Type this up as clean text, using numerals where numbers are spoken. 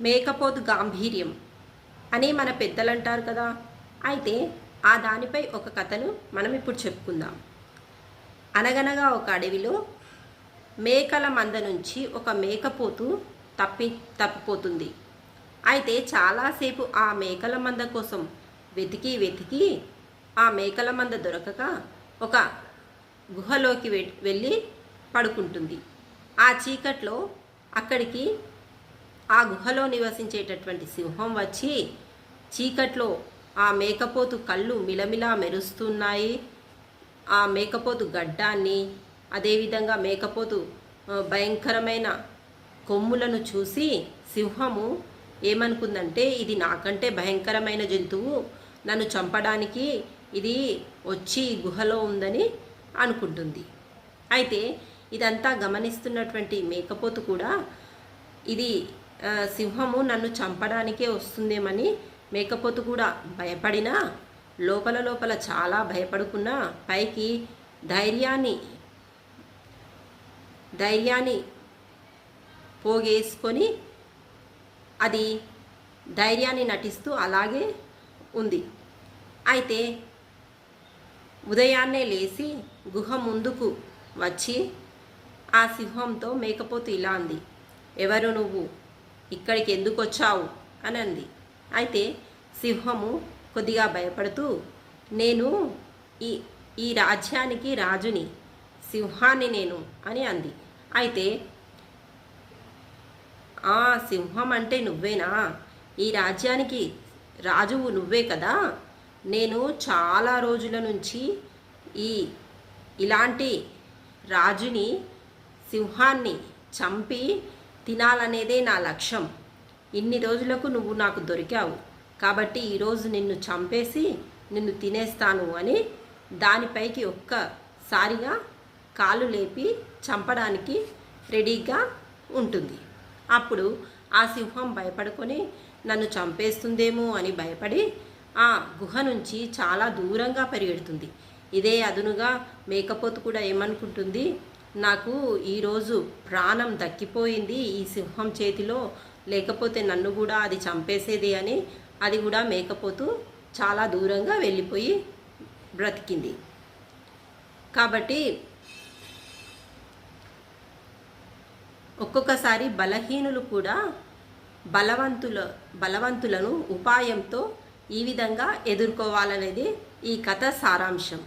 మేకపోతు గాంభీర్యం అని మన పెద్దలు అంటారు కదా. అయితే ఆ దానిపై ఒక కథను మనం ఇప్పుడు చెప్పుకుందాం. అనగనగా ఒక అడవిలో మేకల మంద నుంచి ఒక మేకపోతు తప్పిపోతుంది. అయితే చాలాసేపు ఆ మేకల మంద కోసం వెతికి ఆ మేకల మంద దొరకక ఒక గుహలోకి వెళ్ళి పడుకుంటుంది. ఆ చీకట్లో అక్కడికి ఆ గుహలో నివసించేటటువంటి సింహం వచ్చి చీకట్లో ఆ మేకపోతు కళ్ళు మిలమిలా మెరుస్తున్నాయి. ఆ మేకపోతు గడ్డాన్ని, అదేవిధంగా మేకపోతు భయంకరమైన కొమ్ములను చూసి సింహము ఏమనుకుందంటే, ఇది నాకంటే భయంకరమైన జంతువు, నన్ను చంపడానికి ఇది వచ్చి గుహలో ఉందని అనుకుంటుంది. అయితే ఇదంతా గమనిస్తున్నటువంటి మేకపోతు కూడా ఇది సింహము నన్ను చంపడానికే వస్తుందేమని మేకపోతు కూడా భయపడినా లోపల చాలా భయపడుకున్నా పైకి ధైర్యాన్ని పోగేసుకొని అది ధైర్యాన్ని నటిస్తూ అలాగే ఉంది. అయితే ఉదయాన్నే లేచి గుహ ముందుకు వచ్చి ఆ సింహంతో మేకపోతు ఇలా అంది, ఎవరు నువ్వు, ఇక్కడికి ఎందుకు వచ్చావు అని అంది. అయితే సింహము కొద్దిగా భయపడుతూ, నేను ఈ రాజ్యానికి రాజుని, సింహాన్ని నేను అని అంది. అయితే ఆ సింహం అంటే నువ్వేనా, ఈ రాజ్యానికి రాజువు నువ్వే కదా, నేను చాలా రోజుల నుంచి ఇలాంటి రాజుని, సింహాన్ని చంపి తినాలనేదే నా లక్ష్యం. ఇన్ని రోజులకు నువ్వు నాకు దొరికావు కాబట్టి ఈరోజు నిన్ను చంపేసి నిన్ను తినేస్తాను అని దానిపైకి ఒక్కసారిగా కాలు లేపి చంపడానికి రెడీగా ఉంటుంది. అప్పుడు ఆ సింహం భయపడుకొని నన్ను చంపేస్తుందేమో అని భయపడి ఆ గుహ నుంచి చాలా దూరంగా పరిగెడుతుంది. ఇదే అదునుగా మేకపోతు కూడా ఏమనుకుంటుంది, నాకు ఈరోజు ప్రాణం దక్కిపోయింది ఈ సింహం చేతిలో, లేకపోతే నన్ను కూడా అది చంపేసేది అని అది కూడా మేకపోతు చాలా దూరంగా వెళ్ళిపోయి బ్రతికింది. కాబట్టి ఒక్కొక్కసారి బలహీనులు కూడా బలవంతులను ఉపాయంతో ఈ విధంగా ఎదుర్కోవాలనేది ఈ కథ సారాంశం.